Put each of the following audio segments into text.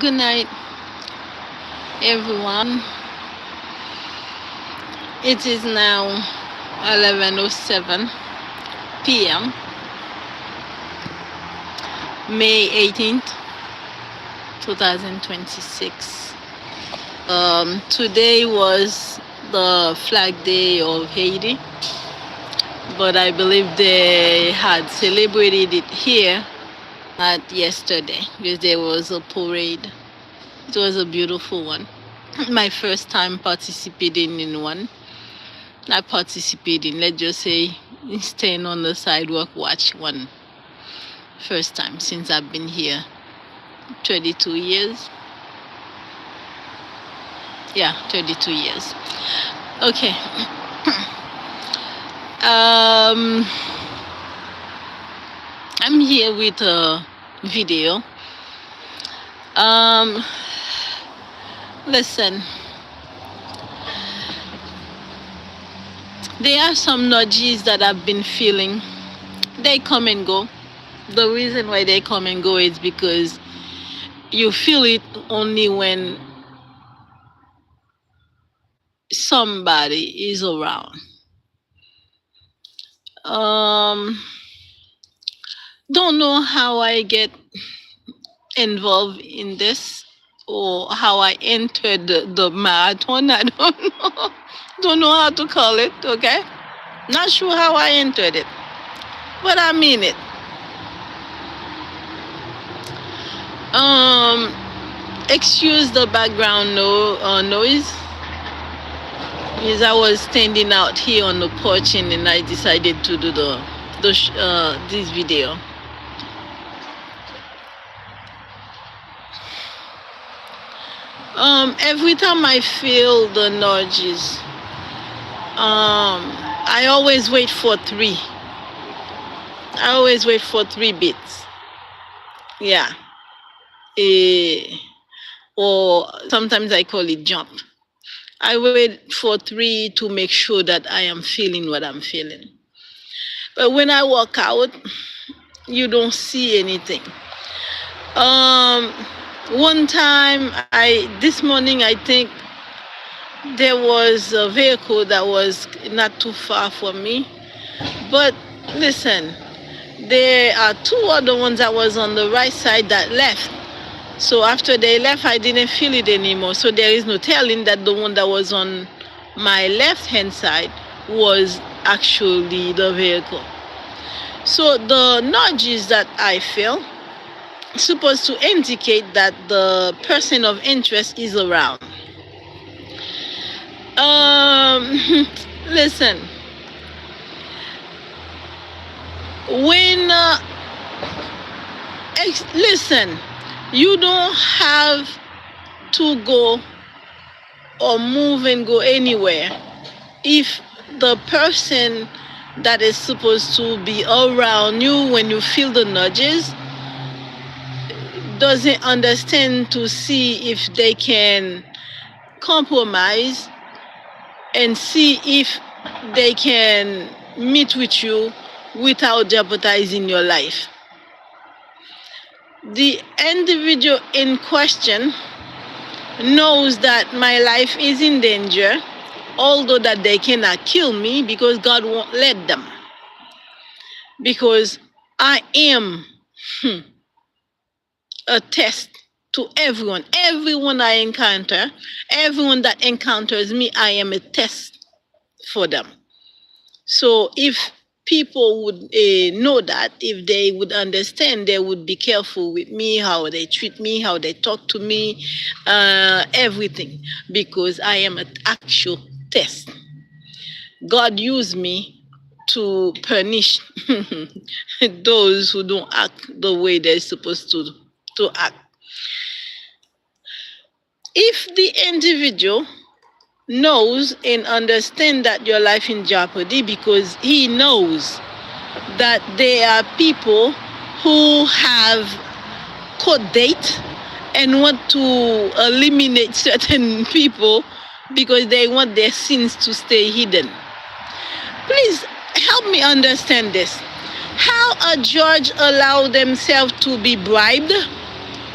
Good night, everyone. It is now 11:07 p.m., May 18th, 2026. Today was the Flag Day of Haiti, but I believe they had celebrated it here at yesterday because there was a parade. It was a beautiful one. My first time participating in one. Not participating, let's just say staying on the sidewalk, watch one. First time since I've been here. 32 years. Yeah, 32 years. Okay. I'm here with a video. Listen. There are some nudges that I've been feeling. They come and go. The reason why they come and go is because you feel it only when somebody is around. Don't know how I get involved in this or how I entered the marathon. I don't know. Don't know how to call it, okay? Not sure how I entered it, but I mean it. Excuse the background noise. Because I was standing out here on the porch and then I decided to do this video. Every time I feel the nudges, I always wait for three. I always wait for 3 beats. Yeah. Or sometimes I call it jump. I wait for 3 to make sure that I am feeling what I'm feeling. But when I walk out, you don't see anything. One time, this morning, I think there was a vehicle that was not too far from me. But listen, there are 2 other ones that was on the right side that left. So after they left, I didn't feel it anymore. So there is no telling that the one that was on my left-hand side was actually the vehicle. So the nudges that I feel supposed to indicate that the person of interest is around. Listen, when listen, you don't have to go or move and go anywhere if the person that is supposed to be around you when you feel the nudges doesn't understand to see if they can compromise and see if they can meet with you without jeopardizing your life. The individual in question knows that my life is in danger, although that they cannot kill me because God won't let them. Because I am a test to everyone. Everyone I encounter, everyone that encounters me, I am a test for them. So if people would know that, if they would understand, they would be careful with me, how they treat me, how they talk to me, everything, because I am an actual test. God used me to punish those who don't act the way they're supposed to act. If the individual knows and understands that your life in jeopardy because he knows that there are people who have court date and want to eliminate certain people because they want their sins to stay hidden. Please help me understand this. How a judge allow themselves to be bribed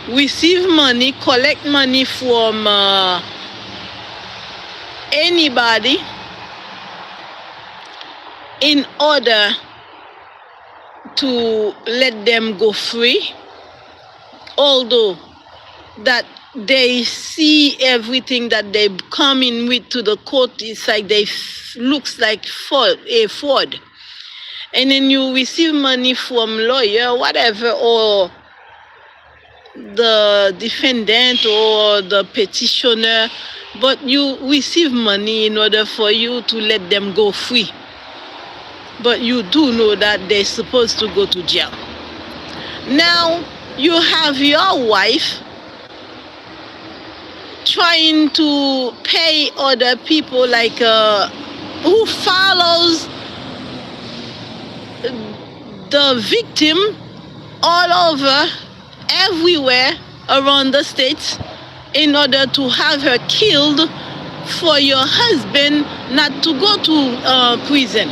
receive money, collect money from anybody in order to let them go free, although that they see everything that they come in with to the court, it's like looks like a fraud. And then you receive money from lawyer, whatever, or the defendant or the petitioner, but you receive money in order for you to let them go free. But you do know that they're supposed to go to jail. Now you have your wife trying to pay other people, like who follows the victim all over, everywhere around the states, in order to have her killed for your husband not to go to prison.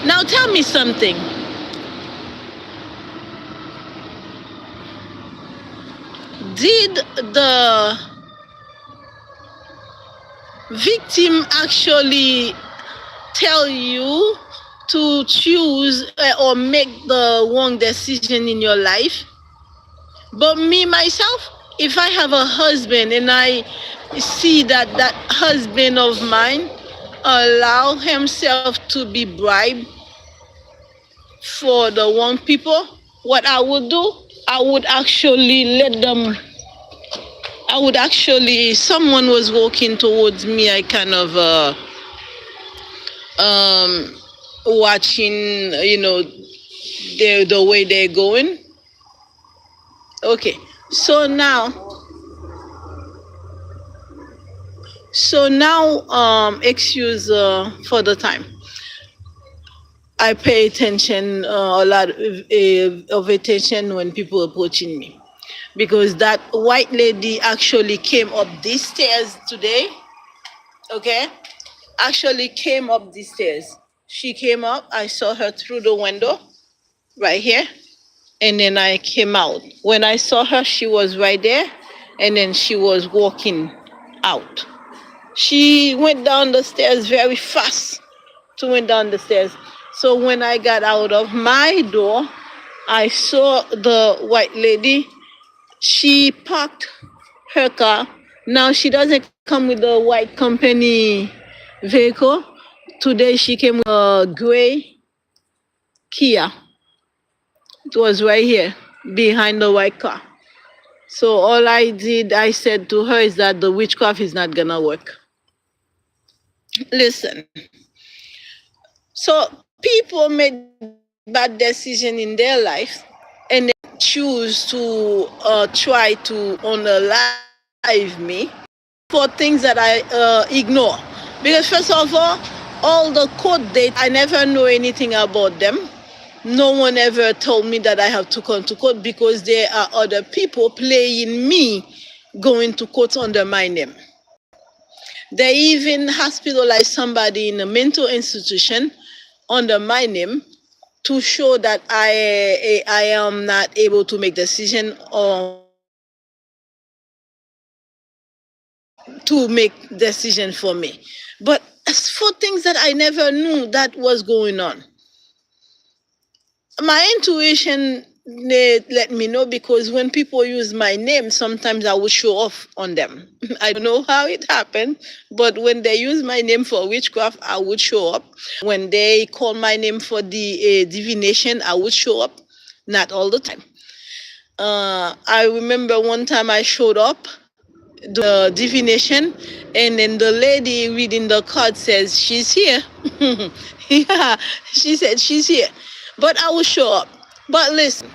Now tell me something. Did the victim actually tell you to choose or make the wrong decision in your life? But me, myself, if I have a husband and I see that that husband of mine allow himself to be bribed for the wrong people, what I would do, I would actually let them, someone was walking towards me, I kind of watching, the way they're going. Okay, so now, excuse for the time. I pay attention, a lot of attention when people approaching me, because that white lady actually came up these stairs today. Okay, actually came up these stairs. She came up. I saw her through the window, right here, and then I came out. When I saw her, she was right there, and then she was walking out. She went down the stairs very fast. Went down the stairs. So when I got out of my door, I saw the white lady. She parked her car. Now she doesn't come with the white company vehicle. Today she came with a gray Kia. It was right here behind the white car. So all I said to her is that the witchcraft is not gonna work. Listen. So people make bad decisions in their life and then choose to try to unalive me for things that I ignore. Because first of all the court dates, I never know anything about them. No one ever told me that I have to come to court, because there are other people playing me going to court under my name. They even hospitalized somebody in a mental institution under my name to show that I am not able to make decision or to make decision for me. But as for things that I never knew that was going on, my intuition let me know, because when people use my name, sometimes I would show off on them. I don't know how it happened, but when they use my name for witchcraft, I would show up. When they call my name for the divination, I would show up. Not all the time. I remember one time I showed up, the divination, and then the lady reading the card says, "She's here." Yeah, she said she's here. But I will show up. But listen,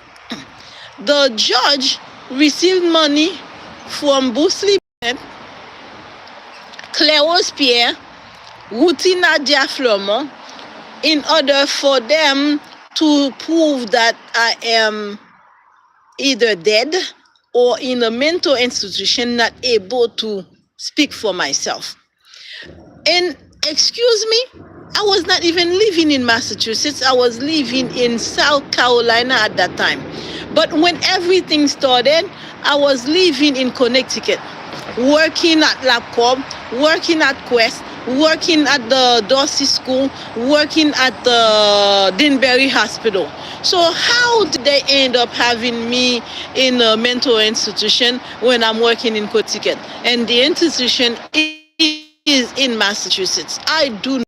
the judge received money from Bousli Bennett, Claire Pierre, Routina Diaflemont, in order for them to prove that I am either dead or in a mental institution, not able to speak for myself. And excuse me, I was not even living in Massachusetts. I was living in South Carolina at that time. But when everything started, I was living in Connecticut, working at LabCorp, working at Quest, working at the Dorsey School, working at the Denbury Hospital. So how did they end up having me in a mental institution when I'm working in Connecticut? And the institution is in Massachusetts. I do know.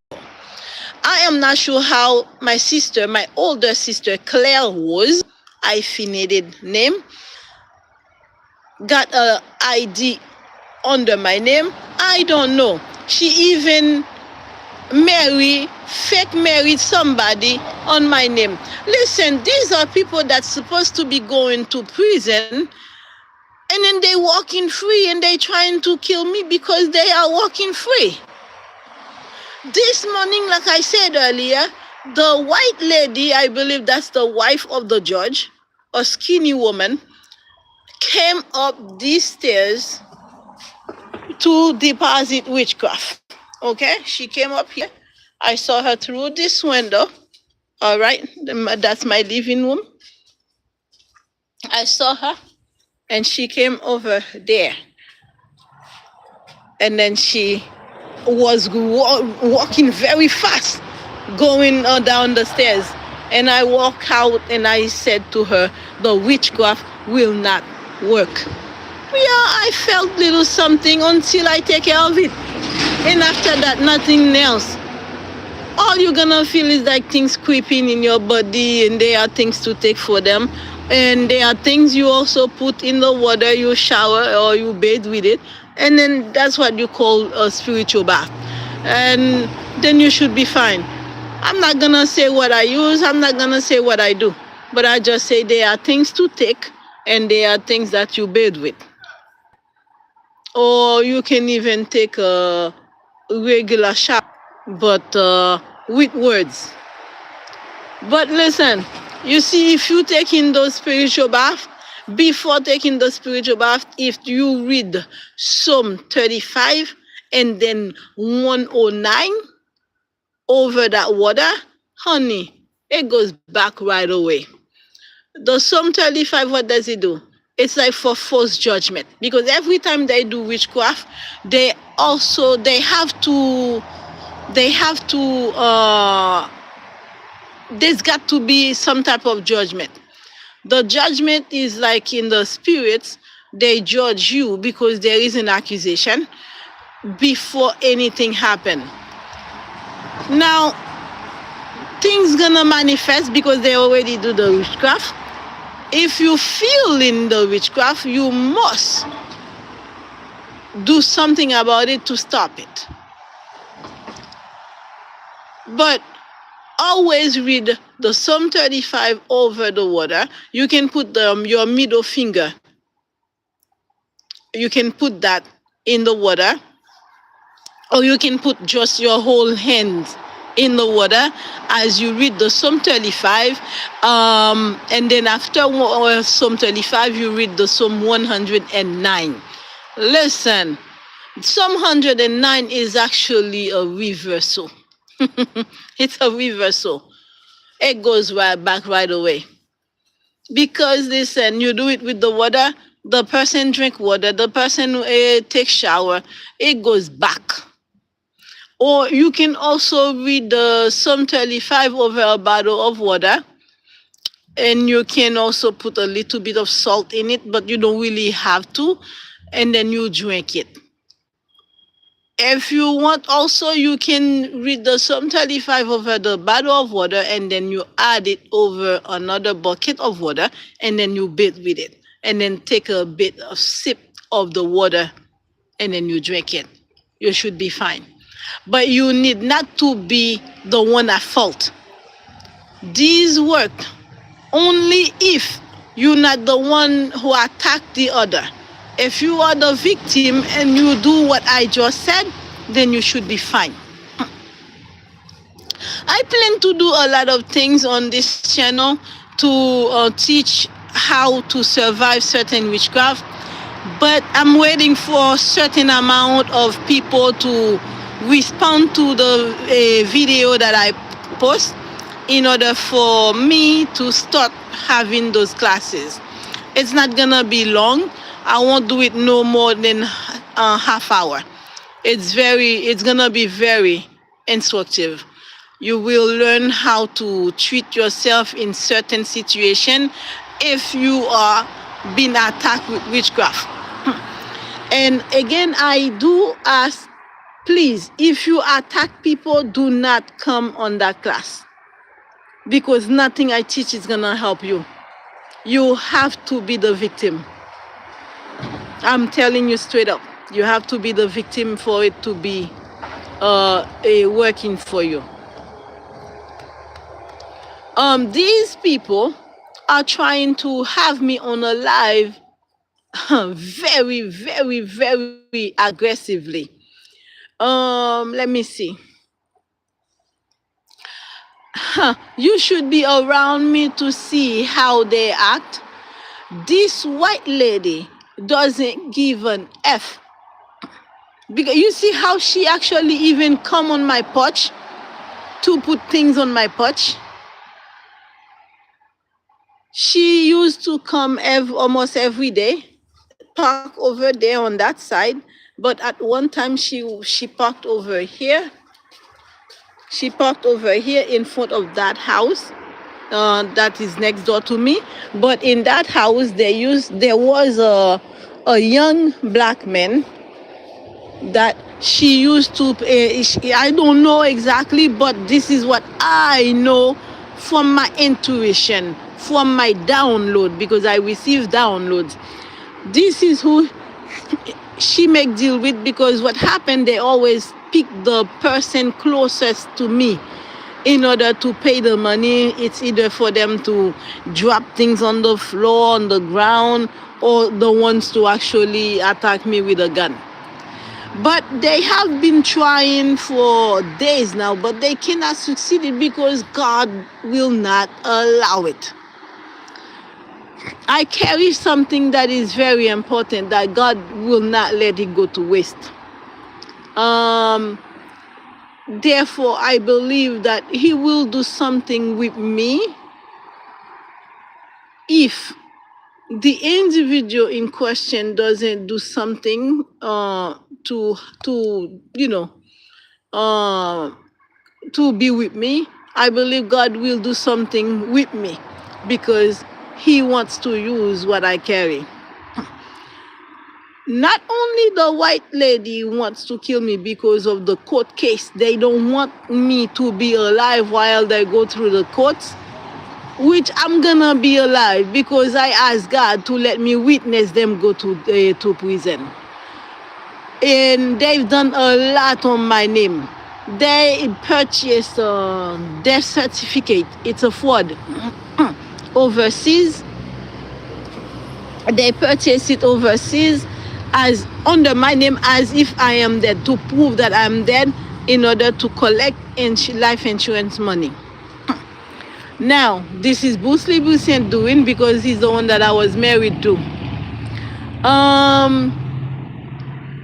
I am not sure how my sister, my older sister, Claire Rose, hyphenated name, got a ID under my name. I don't know. She even fake married somebody on my name. Listen, these are people that's supposed to be going to prison, and then they walking free, and they trying to kill me because they are walking free. This morning, like I said earlier, the white lady, I believe that's the wife of the judge, a skinny woman, came up these stairs to deposit witchcraft. Okay, she came up here. I saw her through this window. All right, that's my living room. I saw her, and she came over there. And then she was walking very fast, going down the stairs. And I walked out and I said to her, the witchcraft will not work. Yeah, I felt little something until I take care of it. And after that, nothing else. All you're gonna feel is like things creeping in your body, and there are things to take for them. And there are things you also put in the water, you shower or you bathe with it. And then that's what you call a spiritual bath. And then you should be fine. I'm not gonna say what I use, I'm not gonna say what I do. But I just say there are things to take, and there are things that you bathe with. Or you can even take a regular shower, but with words. But listen, you see, if you take in those spiritual bath, before taking the spiritual bath, if you read Psalm 35 and then 109 over that water, honey, it goes back right away. The Psalm 35, what does it do? It's like for false judgment, because every time they do witchcraft, there's got to be some type of judgment. The judgment is like in the spirits, they judge you because there is an accusation before anything happen. Now, things gonna manifest because they already do the witchcraft. If you feel in the witchcraft, you must do something about it to stop it. But always read the Psalm 35 over the water. You can put your middle finger. You can put that in the water. Or you can put just your whole hand in the water as you read the Psalm 35. And then after Psalm 35, you read the Psalm 109. Listen, Psalm 109 is actually a reversal. It's a reversal. It goes back right away. Because listen, you do it with the water, the person drink water, the person take shower, it goes back. Or you can also read the Psalm 35 over a bottle of water, and you can also put a little bit of salt in it, but you don't really have to, and then you drink it. If you want also, you can read the Psalm 35 over the bottle of water, and then you add it over another bucket of water, and then you bathe with it. And then take a bit of sip of the water, and then you drink it. You should be fine. But you need not to be the one at fault. These work only if you're not the one who attacked the other. If you are the victim and you do what I just said, then you should be fine. I plan to do a lot of things on this channel to teach how to survive certain witchcraft, but I'm waiting for a certain amount of people to respond to the video that I post. in order for me to start having those classes. It's not gonna be long. I won't do it no more than a half hour. It's gonna be very instructive. You will learn how to treat yourself in certain situation if you are being attacked with witchcraft. And again, I do ask, please, if you attack people, do not come on that class, because nothing I teach is gonna help you. You have to be the victim. I'm telling you straight up. You have to be the victim for it to be working for you. These people are trying to have me on a live very, very, very aggressively. Let me see. You should be around me to see how they act. This white lady doesn't give an F. Because you see how she actually even come on my porch to put things on my porch. She used to come almost every day, park over there on that side. But at one time she parked over here. She parked over here in front of that house that is next door to me. But in that house, there was a young black man that she used to. I don't know exactly, but this is what I know from my intuition, from my download, because I receive downloads. This is who she make deal with, because what happened, they always pick the person closest to me in order to pay the money. It's either for them to drop things on the floor, on the ground, or the ones to actually attack me with a gun. But they have been trying for days now, but they cannot succeed because God will not allow it. I carry something that is very important, that God will not let it go to waste. Therefore, I believe that He will do something with me if the individual in question doesn't do something to be with me. I believe God will do something with me because He wants to use what I carry. Not only the white lady wants to kill me because of the court case. They don't want me to be alive while they go through the courts, which I'm gonna be alive because I asked God to let me witness them go to prison. And they've done a lot on my name. They purchased a death certificate. It's a fraud. Overseas. They purchased it overseas as under my name, as if I am dead, to prove that I'm dead in order to collect life insurance money. Now, this is Bruce Lee doing, because he's the one that I was married to.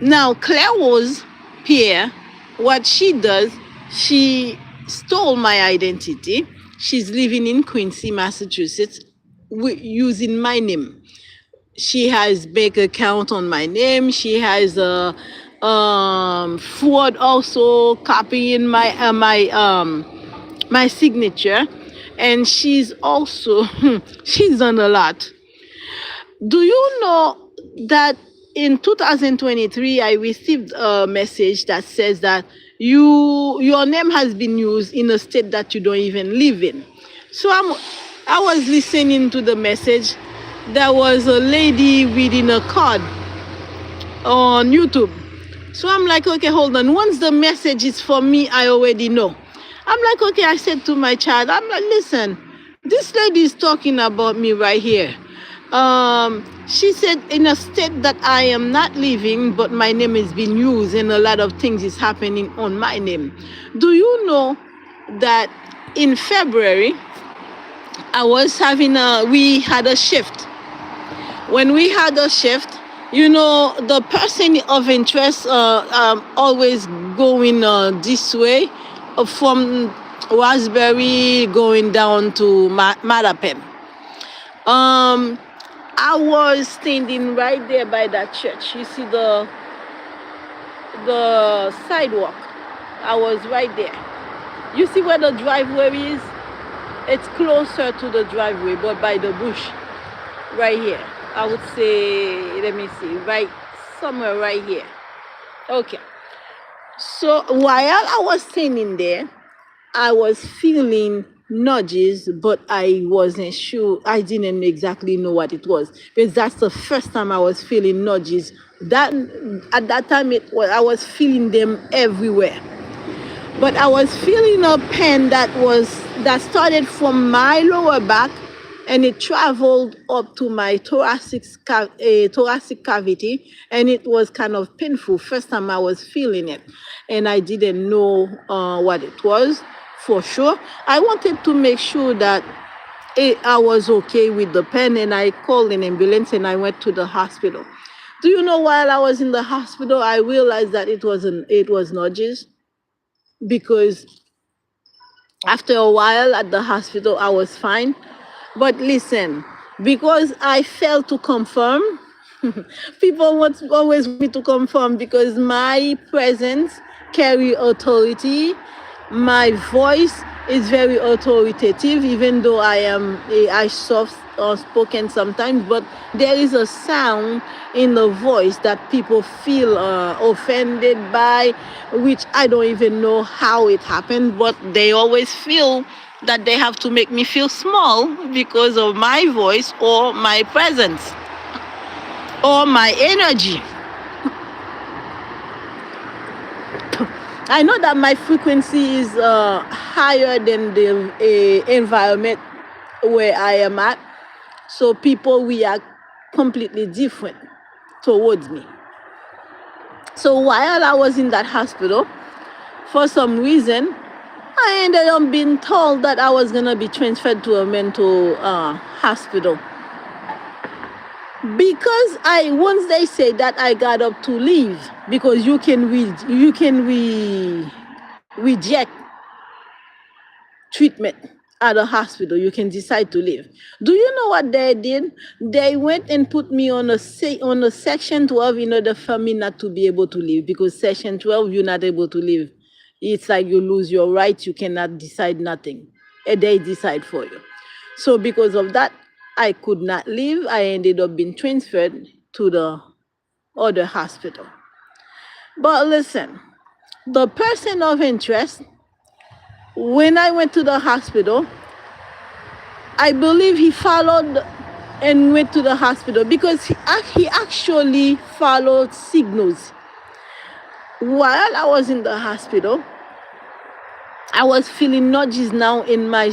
Now, Claire Rose Pierre, what she does, she stole my identity. She's living in Quincy, Massachusetts, using my name. She has bank account on my name. She has a fraud also copying my signature, and she's also she's done a lot. Do you know that in 2023 I received a message that says that your name has been used in a state that you don't even live in? So I was listening to the message. There was a lady reading a card on YouTube. So I'm like, okay, hold on. Once the message is for me, I already know. I'm like, okay, I said to my child, I'm like, listen, this lady is talking about me right here. She said in a state that I am not living, but my name is being used and a lot of things is happening on my name. Do you know that in February, we had a shift. When we had a shift, the person of interest always going this way from Raspberry going down to Madapen. Um, I was standing right there by that church. You see the sidewalk. I was right there. You see where the driveway is? It's closer to the driveway, but by the bush, right here. I would say, let me see, right somewhere right here. Okay. So while I was standing there, I was feeling nudges, but I wasn't sure. I didn't exactly know what it was because that's the first time I was feeling nudges. That at that time I was feeling them everywhere. But I was feeling a pain that started from my lower back, and it traveled up to my thoracic cavity, and it was kind of painful. First time I was feeling it, and I didn't know what it was for sure. I wanted to make sure that I was okay with the pain, and I called an ambulance and I went to the hospital. Do you know, while I was in the hospital, I realized that it was nudges, because after a while at the hospital, I was fine. But listen, because I failed to confirm, people want always me to confirm, because my presence carry authority. My voice is very authoritative, even though I soft spoken sometimes, but there is a sound in the voice that people feel offended by, which I don't even know how it happened, but they always feel that they have to make me feel small because of my voice or my presence or my energy. I know that my frequency is higher than the environment where I am at, so people react completely different towards me. So while I was in that hospital, for some reason, I ended up being told that I was gonna be transferred to a mental hospital. Because once they said that, I got up to leave, because reject treatment at a hospital. You can decide to leave. Do you know what they did? They went and put me on a section 12 in order for me not to be able to leave, because section 12 you're not able to leave. It's like you lose your rights. You cannot decide nothing. And they decide for you. So because of that, I could not leave. I ended up being transferred to the other hospital. But listen, the person of interest, when I went to the hospital, I believe he followed and went to the hospital, because he actually followed signals. While I was in the hospital, I was feeling nudges now in my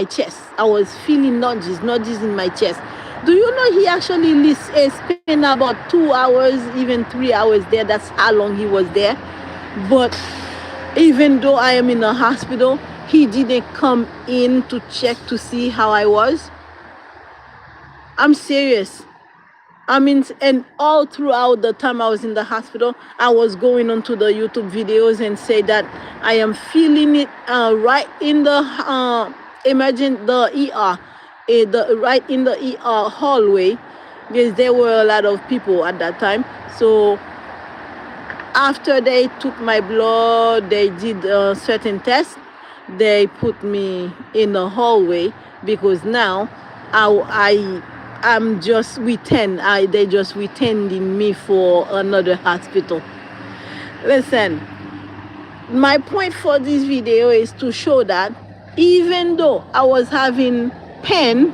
chest. I was feeling nudges in my chest. Do you know he actually spent about 2 hours, even 3 hours there? That's how long he was there. But even though I am in the hospital, he didn't come in to check to see how I was. I'm serious. I mean, and all throughout the time I was in the hospital, I was going onto the YouTube videos and say that I am feeling it right in the imagine the ER, right in the ER hallway, because there were a lot of people at that time. So after they took my blood, they did certain tests. They put me in the hallway, because now I'm just they just retending me for another hospital. Listen, my point for this video is to show that even though I was having pain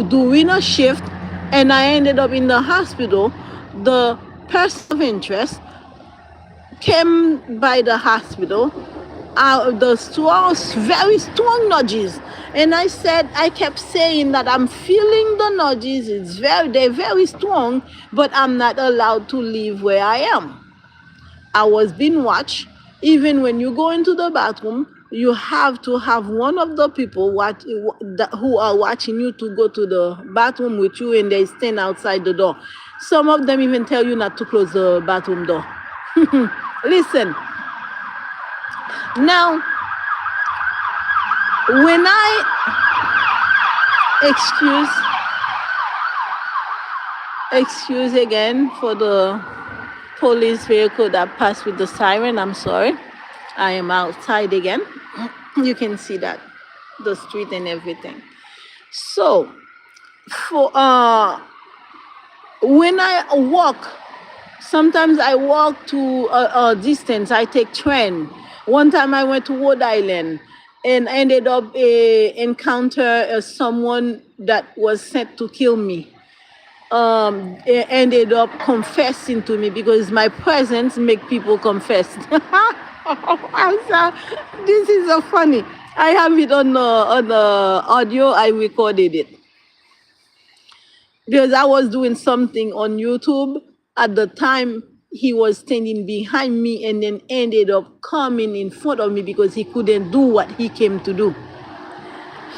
during a shift and I ended up in the hospital, the person of interest came by the hospital, very strong nudges, and I kept saying that I'm feeling the nudges. They're very strong, but I'm not allowed to leave where I am. I was being watched. Even when you go into the bathroom, you have to have one of the people who are watching you to go to the bathroom with you, and they stand outside the door. Some of them even tell you not to close the bathroom door. Listen, now When I excuse excuse again for the police vehicle that passed with the siren. I'm sorry. I am outside again. You can see that the street and everything. So for when I walk, sometimes I walk to a distance. I take train. One time I went to Rhode Island and ended up encounter someone that was sent to kill me. Ended up confessing to me because my presence make people confess. I'm sorry. This is so funny. I have it on the audio. I recorded it because I was doing something on YouTube at the time. He was standing behind me and then ended up coming in front of me because he couldn't do what he came to do.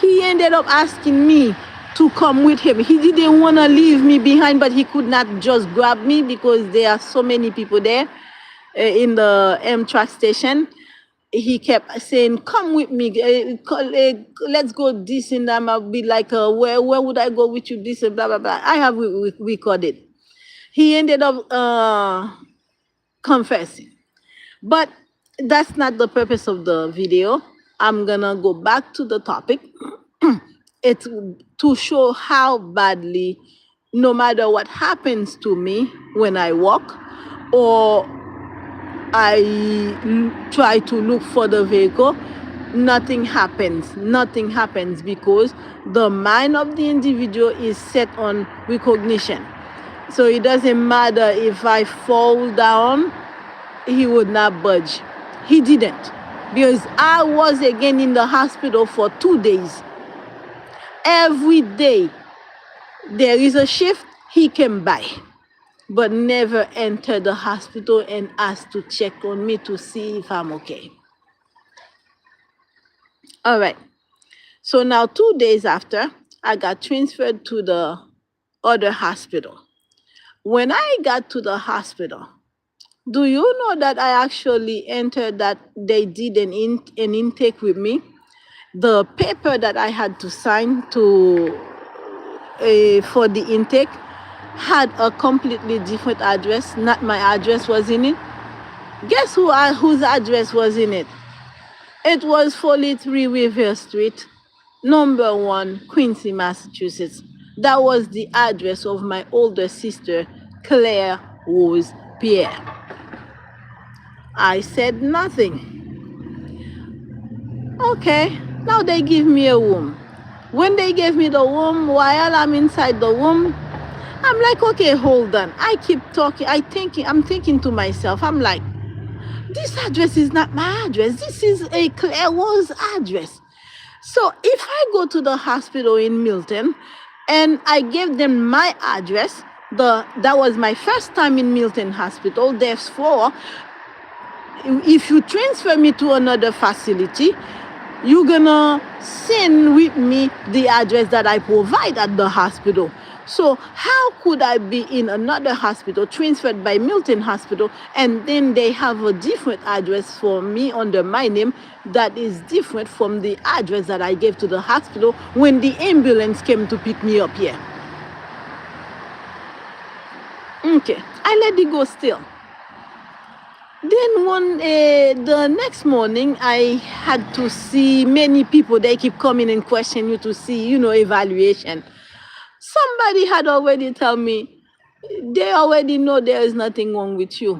He ended up asking me to come with him. He didn't want to leave me behind, but he could not just grab me because there are so many people there in the Amtrak station. He kept saying, "Come with me. Let's go this and that." I'll be like, where would I go with you? This and blah, blah, blah. I have recorded. He ended up confessing. But that's not the purpose of the video. I'm going to go back to the topic. It's to show how badly, no matter what happens to me when I walk or try to look for the vehicle, nothing happens. Nothing happens because the mind of the individual is set on recognition. So it doesn't matter if I fall down, he would not budge. He didn't. Because I was again in the hospital for 2 days. Every day there is a shift, he came by, but never entered the hospital and asked to check on me to see if I'm okay. All right. So now 2 days after, I got transferred to the other hospital. When I got to the hospital, do you know that I actually entered that they did an intake with me? The paper that I had to sign for the intake had a completely different address. Not my address was in it. Guess whose address was in it? It was 43 River Street, number 1, Quincy, Massachusetts. That was the address of my older sister, Claire Rose Pierre. I said nothing. Okay, now they give me a room. When they gave me the room, while I'm inside the room, I'm like, okay, hold on. I keep talking. I'm thinking to myself, I'm like, this address is not my address. This is a Claire Rose address. So if I go to the hospital in Milton and I give them my address, that was my first time in Milton Hospital. Therefore, if you transfer me to another facility, you're gonna send with me the address that I provide at the hospital. So how could I be in another hospital transferred by Milton Hospital and then they have a different address for me under my name that is different from the address that I gave to the hospital when the ambulance came to pick me up here? Okay, I let it go still. Then the next morning, I had to see many people. They keep coming and question you to see, evaluation. Somebody had already told me, they already know there is nothing wrong with you.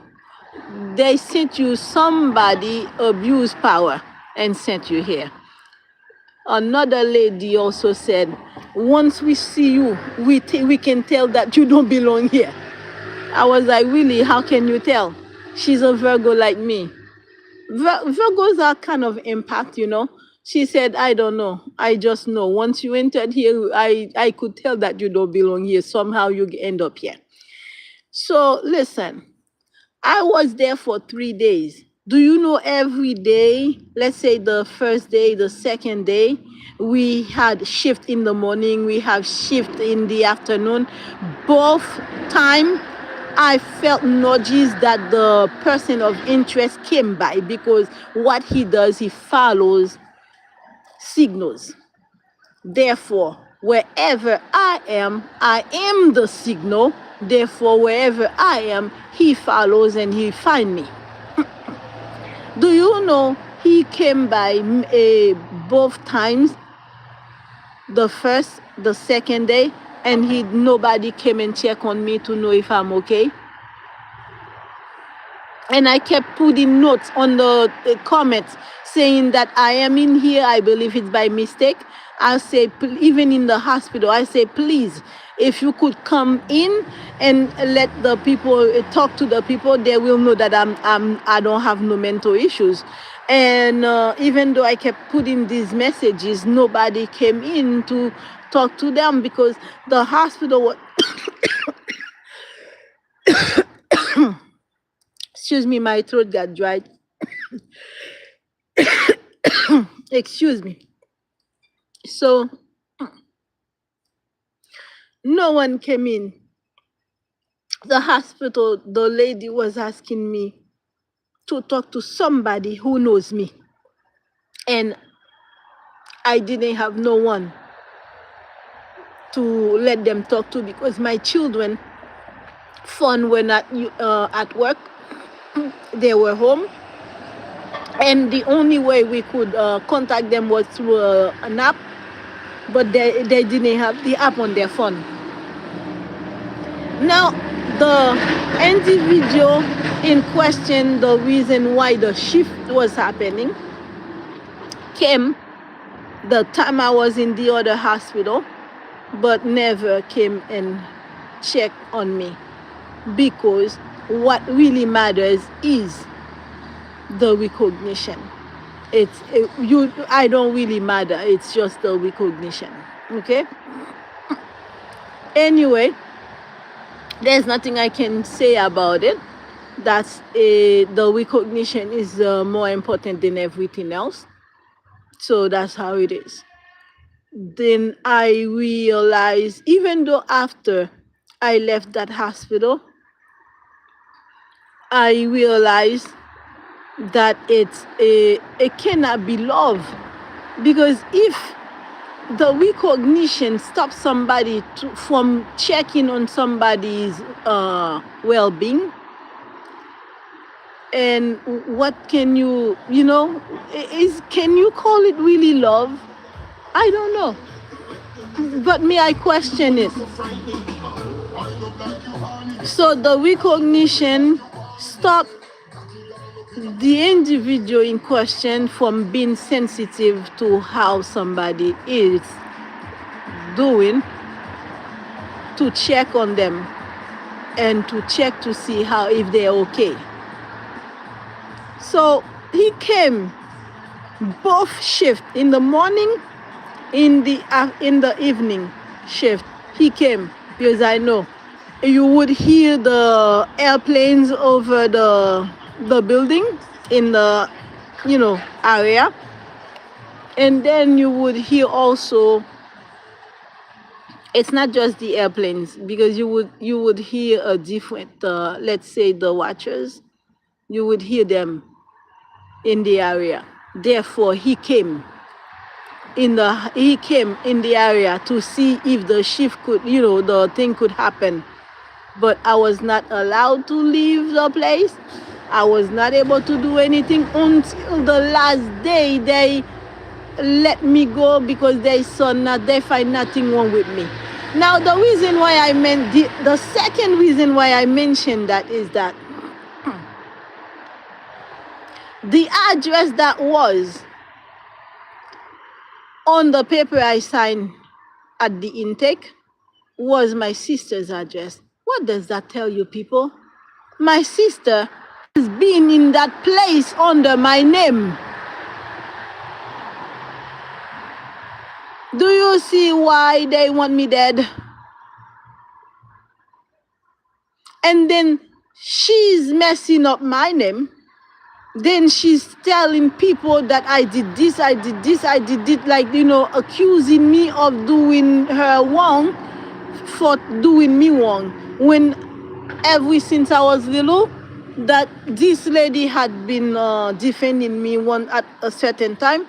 They sent you, somebody abused power and sent you here. Another lady also said, once we see you, we can tell that you don't belong here. I was like, really, how can you tell? She's a Virgo like me. Virgos are kind of empath, She said, I don't know. I just know. Once you entered here, I could tell that you don't belong here. Somehow you end up here. So listen, I was there for 3 days. Do you know every day, let's say the first day, the second day, we had shift in the morning, we have shift in the afternoon. Both time I felt nudges that the person of interest came by because what he does, he follows signals. Therefore, wherever I am the signal. Therefore, wherever I am, he follows and he find me. Do you know he came by both times, the first, the second day, and nobody came and check on me to know if I'm okay? And I kept putting notes on the comments saying that I am in here. I believe it's by mistake. I say, even in the hospital, I say, please, if you could come in and let the people talk to the people, they will know that I don't have no mental issues. And even though I kept putting these messages, nobody came in to talk to them because the hospital was excuse me, my throat got dried. Excuse me. So no one came in. The hospital, the lady was asking me to talk to somebody who knows me. And I didn't have no one to let them talk to because my children phone were not at work. They were home. And the only way we could contact them was through an app, but they didn't have the app on their phone. Now, the individual in question, the reason why the shift was happening, came the time I was in the other hospital, but never came and checked on me, because what really matters is the recognition. I don't really matter. It's just the recognition. Okay. Anyway, there's nothing I can say about it. That's the recognition is more important than everything else. So that's how it is. Then I realized, even though after I left that hospital, I realized that it cannot be love, because if the recognition stops somebody from checking on somebody's well-being, and what can you can you call it really love? I don't know, but I question it. So the recognition stopped the individual in question from being sensitive to how somebody is doing, to check on them and to check to see if they're okay. So he came both shift, in the morning, in the evening shift. He came because I know you would hear the airplanes over the building in the area, and then you would hear also, it's not just the airplanes, because you would hear a different let's say the watchers, you would hear them in the area. Therefore he came in the area to see if the shift could, the thing could happen. But I was not allowed to leave the place. I was not able to do anything until the last day. They let me go because they find nothing wrong with me. Now, the reason why the second reason why I mentioned that is that the address that was on the paper I signed at the intake was my sister's address. What does that tell you, people? My sister has been in that place under my name. Do you see why they want me dead? And then she's messing up my name. Then she's telling people that I did this, I did this, I did it, accusing me of doing her wrong, for doing me wrong. When ever since I was little, that this lady had been defending me at a certain time,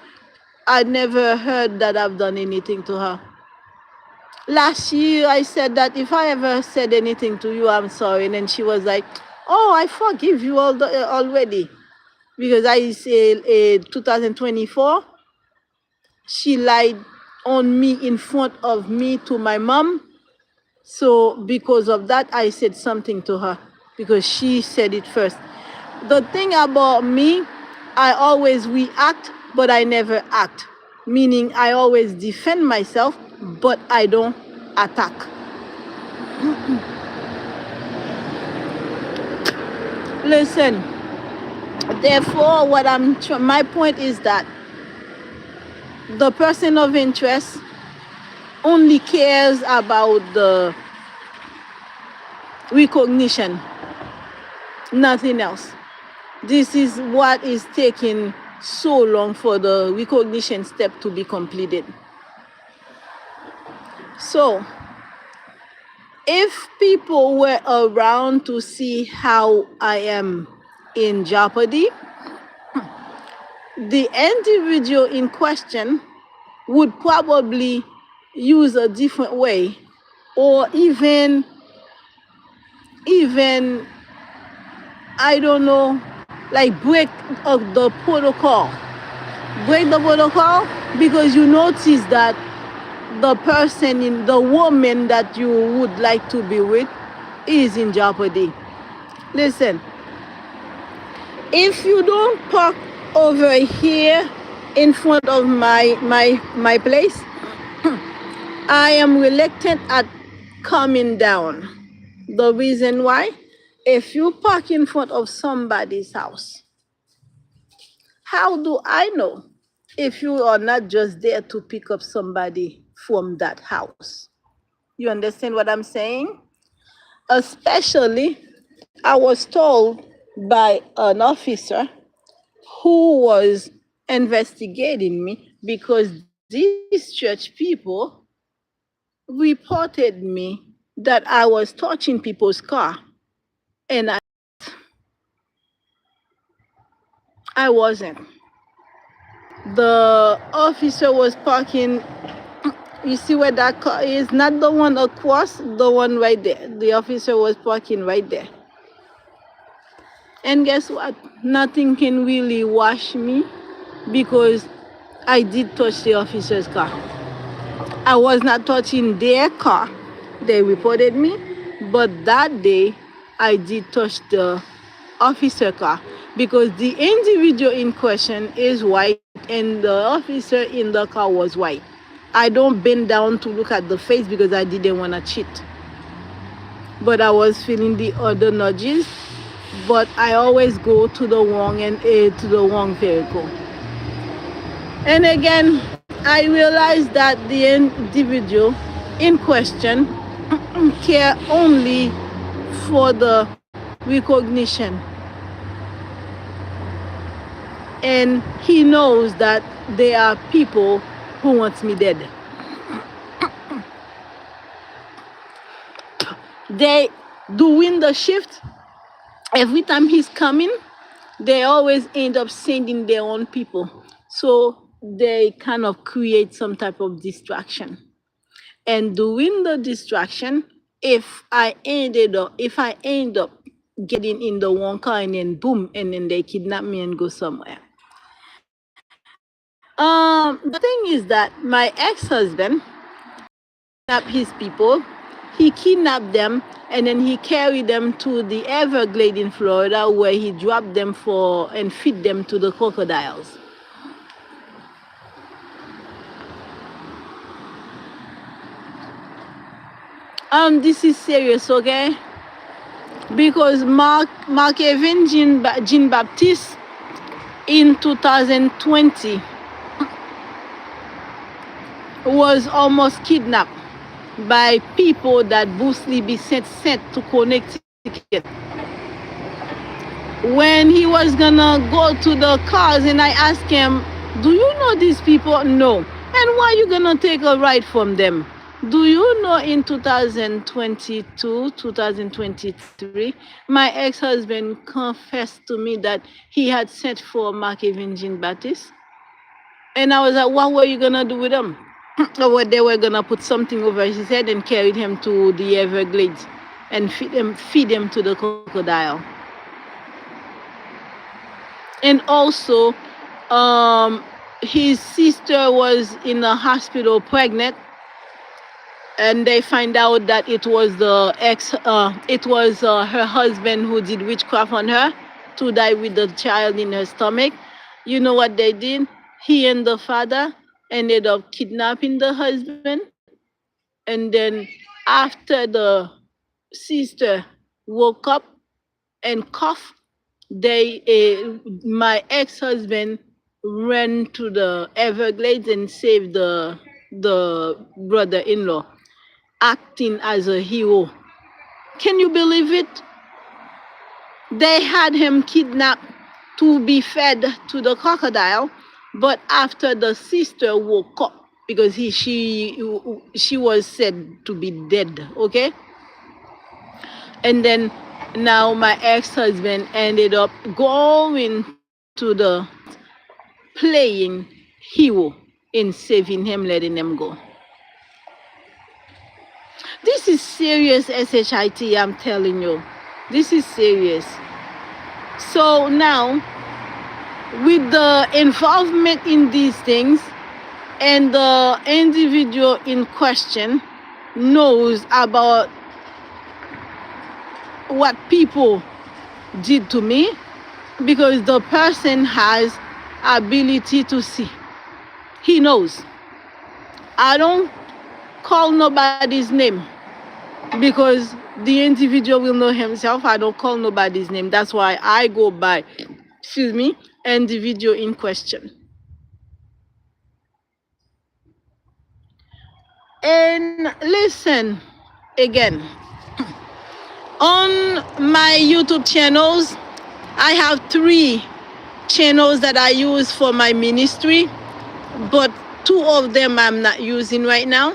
I never heard that I've done anything to her. Last year, I said that if I ever said anything to you, I'm sorry. And then she was like, "Oh, I forgive you already." Because I say 2024, she lied on me in front of me to my mom. So because of that, I said something to her because she said it first. The thing about me, I always react, but I never act. Meaning I always defend myself, but I don't attack. Listen, therefore, my point is that the person of interest only cares about the recognition, nothing else. This is what is taking so long for the recognition step to be completed. So, if people were around to see how I am in jeopardy, the individual in question would probably use a different way, or even I don't know, like the protocol. Break the protocol because you notice that the woman that you would like to be with is in jeopardy. Listen, if you don't park over here in front of my place, I am reluctant at coming down. The reason why, if you park in front of somebody's house, how do I know if you are not just there to pick up somebody from that house? You understand what I'm saying? Especially, I was told by an officer who was investigating me because these church people reported me that I was touching people's car, and I wasn't. The officer was parking. You see where that car is? Not the one across, the one right there. The officer was parking right there. And guess what? Nothing can really wash me because I did touch the officer's car. I was not touching their car. They reported me, but that day I did touch the officer car because the individual in question is white and the officer in the car was white. I don't bend down to look at the face because I didn't want to cheat. But I was feeling the other nudges. But I always go to the wrong vehicle. And again, I realized that the individual in question care only for the recognition. And he knows that there are people who want me dead. They doing the shift. Every time he's coming, they always end up sending their own people. So they kind of create some type of distraction. And doing the distraction, if I end up getting in the one car and then boom, and then they kidnap me and go somewhere. The thing is that my ex-husband kidnapped his people. He kidnapped them and then he carried them to the Everglades in Florida where he dropped them and feed them to the crocodiles. This is serious, okay? Because Mark Evan Jean Baptiste in 2020 was almost kidnapped by people that Bruce Lee sent to Connecticut. When he was gonna go to the cars and I asked him, "Do you know these people?" "No." "And why you gonna take a ride from them?" "Do you know in 2022, 2023, my ex-husband confessed to me that he had sent for Mark Evan Jean Baptiste?" And I was like, what were you gonna do with him? Or what they were gonna put something over his head and carried him to the Everglades and feed him to the crocodile. And also, um, his sister was in a hospital pregnant, and they find out that it was her husband who did witchcraft on her to die with the child in her stomach. You know what they did? He and the father ended up kidnapping the husband, and then after the sister woke up and coughed, my ex-husband ran to the Everglades and saved the brother-in-law, acting as a hero. Can you believe it? They had him kidnapped to be fed to the crocodile, but after the sister woke up, because she was said to be dead, okay? And then now my ex-husband ended up going to the playing hero in saving him, letting him go. This is serious, SHIT, I'm telling you. This is serious. So now, with the involvement in these things, and the individual in question knows about what people did to me, because the person has ability to see. He knows. I don't call nobody's name, because the individual will know himself. I don't call nobody's name. That's why I go by, individual in question. And listen, again, on my YouTube channels, I have 3 channels that I use for my ministry, but 2 of them I'm not using right now.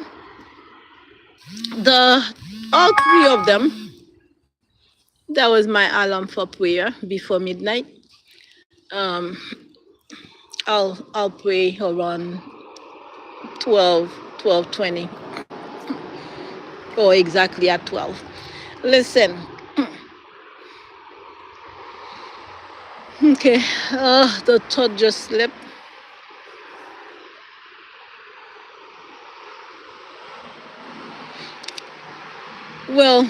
The all 3 of them, that was my alarm for prayer before midnight. Um, I'll pray around 12:20, or exactly at 12. Listen, okay, the thought just slipped. Well,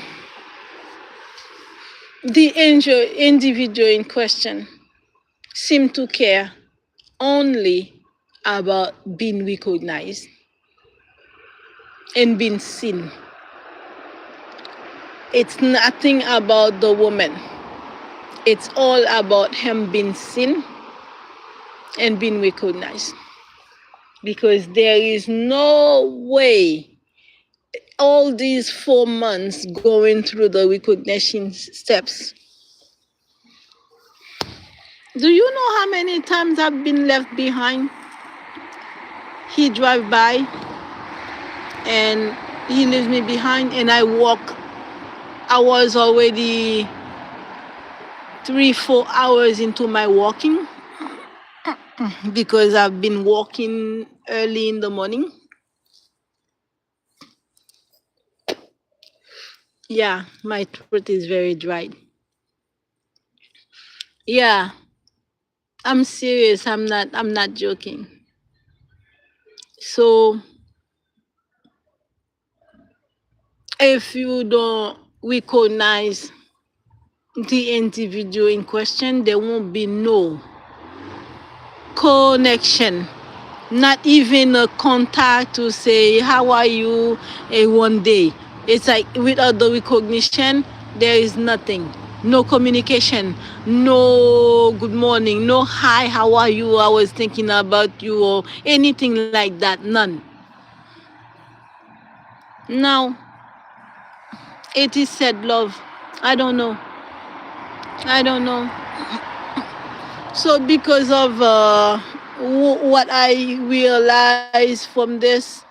the individual in question seemed to care only about being recognized and being seen. It's nothing about the woman. It's all about him being seen and being recognized. Because there is no way, all these 4 months going through the recognition steps. Do you know how many times I've been left behind? He drive by and he leaves me behind, and I walk. I was already 3-4 hours into my walking, because I've been walking early in the morning. Yeah, my throat is very dry. Yeah, I'm serious. I'm not joking. So if you don't recognize the individual in question, there won't be no connection, not even a contact to say, how are you, one day. It's like without the recognition, there is nothing. No communication, no good morning, no hi, how are you, I was thinking about you, or anything like that. None. Now, it is said love. I don't know. I don't know. So because of what I realize from this,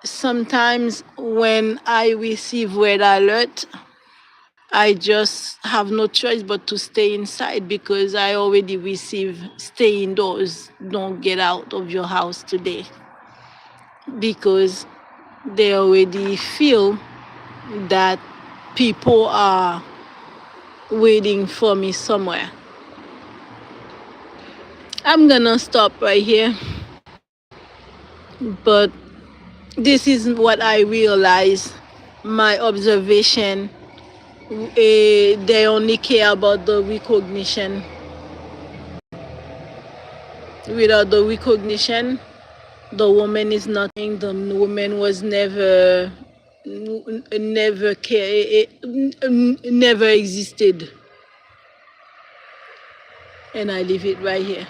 sometimes when I receive red alert, I just have no choice but to stay inside because I already receive stay indoors, don't get out of your house today, because they already feel that people are waiting for me somewhere. I'm gonna stop right here, but this is what I realize. My observation, they only care about the recognition. Without the recognition, the woman is nothing. The woman was never care, never existed. And I leave it right here.